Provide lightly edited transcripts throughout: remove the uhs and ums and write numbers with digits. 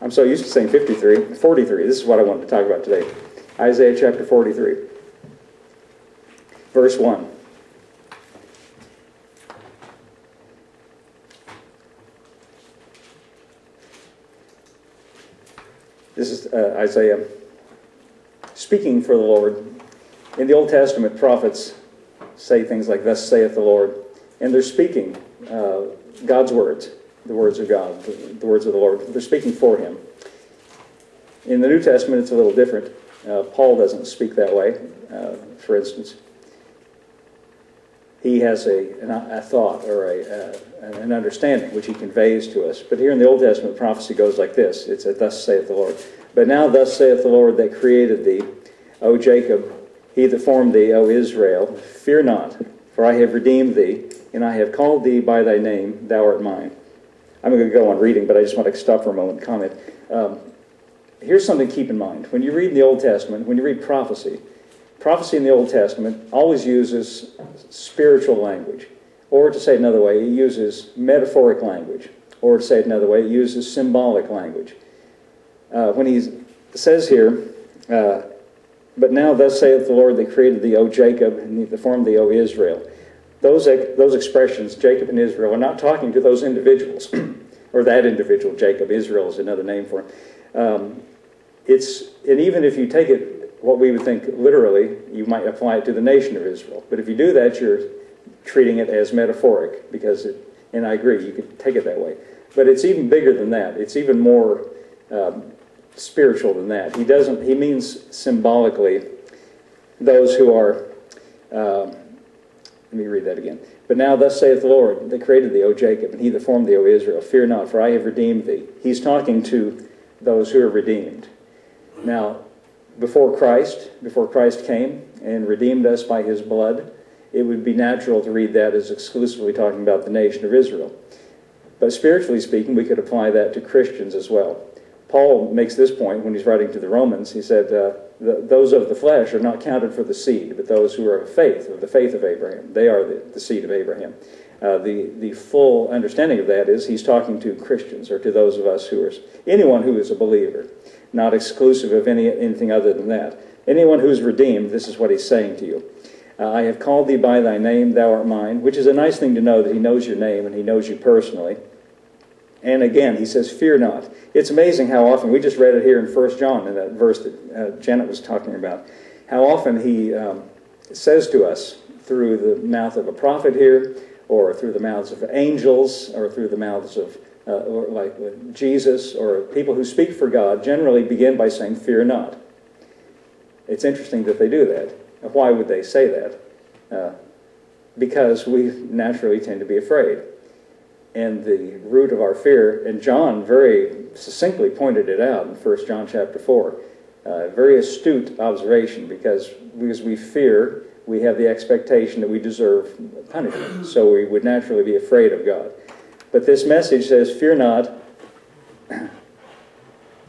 I'm so used to saying 53, 43. This is what I wanted to talk about today. Isaiah chapter 43, verse 1. This is Isaiah speaking for the Lord. In the Old Testament, prophets say things like, "Thus saith the Lord," and they're speaking God's words, the words of God, the words of the Lord. They're speaking for Him. In the New Testament, it's a little different. Paul doesn't speak that way, for instance. He has a thought or an understanding which he conveys to us. But here in the Old Testament, prophecy goes like this. It's a "Thus saith the Lord." But now thus saith the Lord that created thee, O Jacob, he that formed thee, O Israel, fear not, for I have redeemed thee, and I have called thee by thy name, thou art mine. I'm going to go on reading, but I just want to stop for a moment and comment. Here's something to keep in mind. When you read in the Old Testament, when you read prophecy in the Old Testament always uses spiritual language. Or to say it another way, it uses metaphoric language. Or to say it another way, it uses symbolic language. When he says here, but now thus saith the Lord that created thee, O Jacob, and that formed thee, O Israel. Those expressions, Jacob and Israel, are not talking to those individuals, or that individual, Jacob. Israel is another name for him. And even if you take it, what we would think literally, you might apply it to the nation of Israel. But if you do that, you're treating it as metaphoric, and I agree, you could take it that way. But it's even bigger than that. It's even more spiritual than that. He means symbolically those who are, let me read that again. But now thus saith the Lord that created thee, O Jacob, and he that formed thee, O Israel, fear not, for I have redeemed thee. He's talking to those who are redeemed. Now, before Christ came and redeemed us by his blood, it would be natural to read that as exclusively talking about the nation of Israel. But spiritually speaking, we could apply that to Christians as well. Paul makes this point when he's writing to the Romans. He said, those of the flesh are not counted for the seed, but those who are of the faith of Abraham. They are the seed of Abraham. The full understanding of that is he's talking to Christians, or to those of us anyone who is a believer, not exclusive of anything other than that. Anyone who's redeemed, this is what he's saying to you. I have called thee by thy name, thou art mine, which is a nice thing to know, that he knows your name and he knows you personally. And again, he says, fear not. It's amazing how often, we just read it here in 1 John, in that verse that Janet was talking about, how often he says to us through the mouth of a prophet here, or through the mouths of angels, or through the mouths of like Jesus, or people who speak for God, generally begin by saying, fear not. It's interesting that they do that. Why would they say that? Because we naturally tend to be afraid. And the root of our fear, and John very succinctly pointed it out in 1 John chapter 4, very astute observation, because we fear, we have the expectation that we deserve punishment, so we would naturally be afraid of God. But this message says, fear not,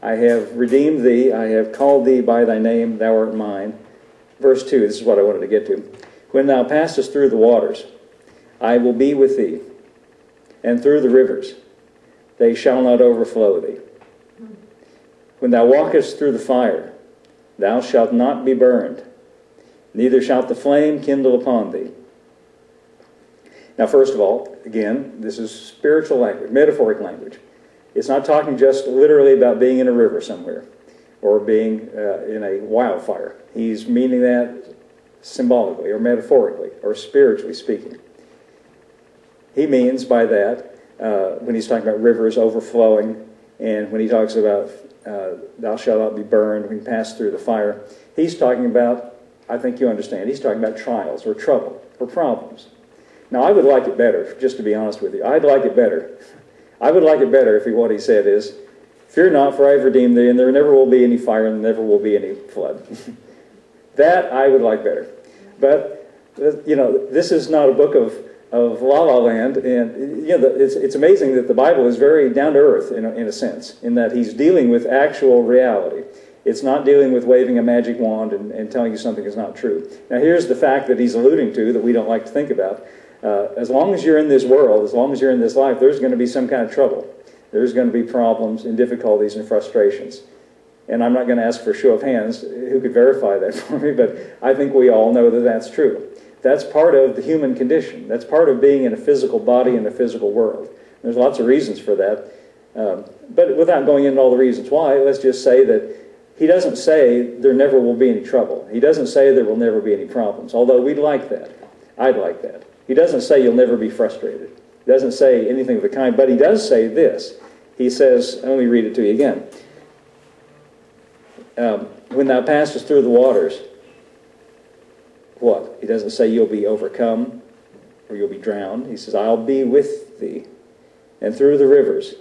I have redeemed thee, I have called thee by thy name, thou art mine. Verse 2, this is what I wanted to get to. When thou passest through the waters, I will be with thee, and through the rivers, they shall not overflow thee. When thou walkest through the fire, thou shalt not be burned, neither shalt the flame kindle upon thee. Now, first of all, again, this is spiritual language, metaphoric language. It's not talking just literally about being in a river somewhere, or being in a wildfire. He's meaning that symbolically, or metaphorically, or spiritually speaking. He means by that, when he's talking about rivers overflowing, and when he talks about thou shalt not be burned when you pass through the fire, he's talking about, I think you understand, he's talking about trials or trouble or problems. Now, I would like it better, just to be honest with you. I'd like it better. I would like it better if what he said is, fear not, for I have redeemed thee, and there never will be any fire, and there never will be any flood. That I would like better. But, this is not a book of La La Land, and it's amazing that the Bible is very down to earth in a sense, in that he's dealing with actual reality. It's not dealing with waving a magic wand and telling you something is not true. Now, here's the fact that he's alluding to that we don't like to think about. As long as you're in this world, as long as you're in this life, there's going to be some kind of trouble. There's going to be problems and difficulties and frustrations. And I'm not going to ask for a show of hands who could verify that for me, but I think we all know that that's true. That's part of the human condition. That's part of being in a physical body in a physical world. There's lots of reasons for that. But without going into all the reasons why, let's just say that he doesn't say there never will be any trouble. He doesn't say there will never be any problems, although we'd like that. I'd like that. He doesn't say you'll never be frustrated. He doesn't say anything of the kind, but he does say this. He says, let me read it to you again. When thou passest through the waters, what? He doesn't say you'll be overcome or you'll be drowned. He says, I'll be with thee. And through the rivers,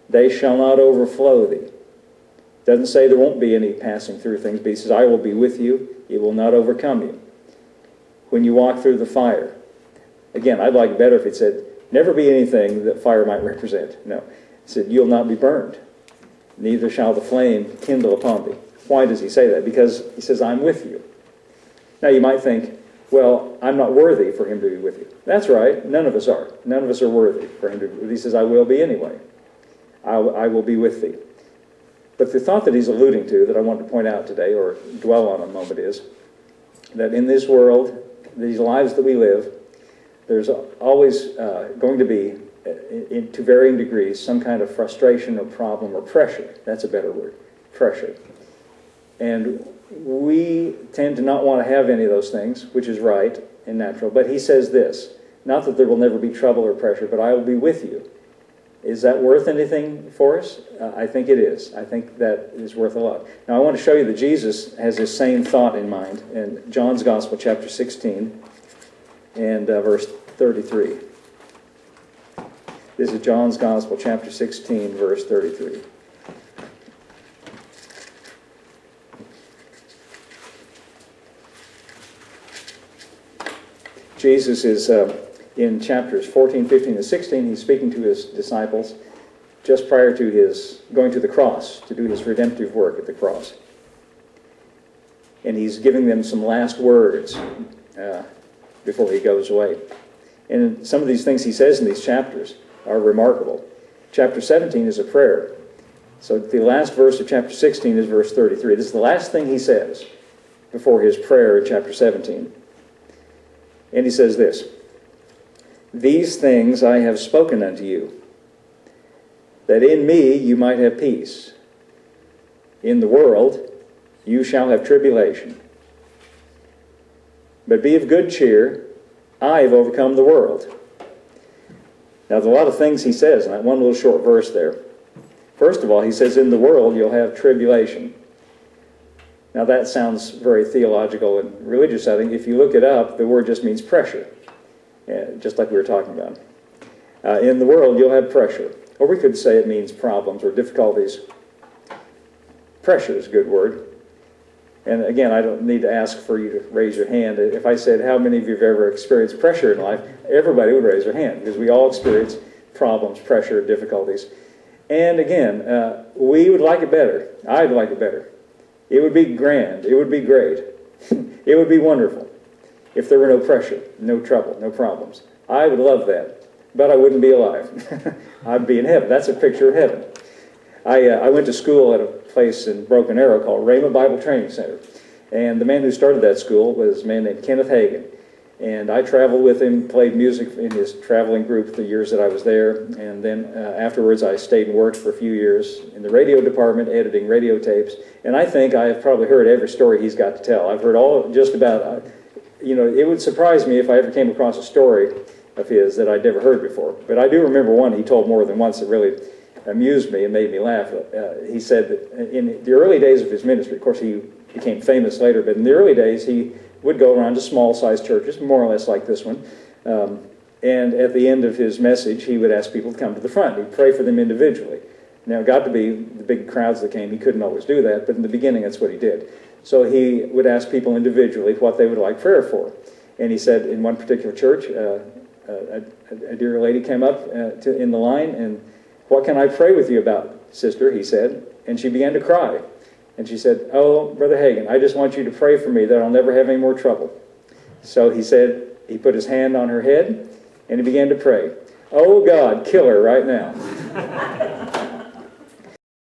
they shall not overflow thee. Doesn't say there won't be any passing through things, but he says, I will be with you. It will not overcome you. When you walk through the fire. Again, I'd like better if it said, never be anything that fire might represent. No. It said, you'll not be burned. Neither shall the flame kindle upon thee. Why does he say that? Because he says, I'm with you. Now you might think, well, I'm not worthy for him to be with you. That's right. None of us are. None of us are worthy for him to be with you. He says, I will be anyway. I will be with thee. But the thought that he's alluding to, that I want to point out today, or dwell on a moment, is that in this world, these lives that we live, there's always going to be, to varying degrees, some kind of frustration or problem or pressure. That's a better word, pressure. And we tend to not want to have any of those things, which is right and natural. But he says this, not that there will never be trouble or pressure, but I will be with you. Is that worth anything for us? I think it is. I think that is worth a lot. Now I want to show you that Jesus has this same thought in mind in John's Gospel, chapter 16, and verse 33. This is John's Gospel, chapter 16, verse 33. Jesus is, in chapters 14, 15, and 16, he's speaking to his disciples just prior to his going to the cross, to do his redemptive work at the cross. And he's giving them some last words before he goes away. And some of these things he says in these chapters are remarkable. Chapter 17 is a prayer. So the last verse of chapter 16 is verse 33. This is the last thing he says before his prayer in chapter 17. And he says this, these things I have spoken unto you, that in me you might have peace. In the world you shall have tribulation. But be of good cheer, I have overcome the world. Now there's a lot of things he says in that one little short verse there. First of all, he says, in the world you'll have tribulation. Now that sounds very theological and religious, I think. If you look it up, the word just means pressure, just like we were talking about. In the world, you'll have pressure. Or we could say it means problems or difficulties. Pressure is a good word. And again, I don't need to ask for you to raise your hand. If I said, how many of you have ever experienced pressure in life, everybody would raise their hand, because we all experience problems, pressure, difficulties. And again, we would like it better. I'd like it better. It would be grand. It would be great. It would be wonderful if there were no pressure, no trouble, no problems. I would love that, but I wouldn't be alive. I'd be in heaven. That's a picture of heaven. I went to school at a place in Broken Arrow called Rhema Bible Training Center, and the man who started that school was a man named Kenneth Hagin. And I traveled with him, played music in his traveling group the years that I was there, and then afterwards I stayed and worked for a few years in the radio department, editing radio tapes, and I think I have probably heard every story he's got to tell. I've heard just about, it would surprise me if I ever came across a story of his that I'd never heard before. But I do remember one he told more than once that really amused me and made me laugh. He said that in the early days of his ministry, of course he became famous later, but in the early days he would go around to small-sized churches, more or less like this one, and at the end of his message, he would ask people to come to the front. He'd pray for them individually. Now, it got to be the big crowds that came. He couldn't always do that, but in the beginning, that's what he did. So he would ask people individually what they would like prayer for. And he said in one particular church, a dear lady came up in the line, and what can I pray with you about, sister, he said. And she began to cry. And she said, oh, Brother Hagin, I just want you to pray for me that I'll never have any more trouble. So he said, he put his hand on her head, and he began to pray. Oh, God, kill her right now.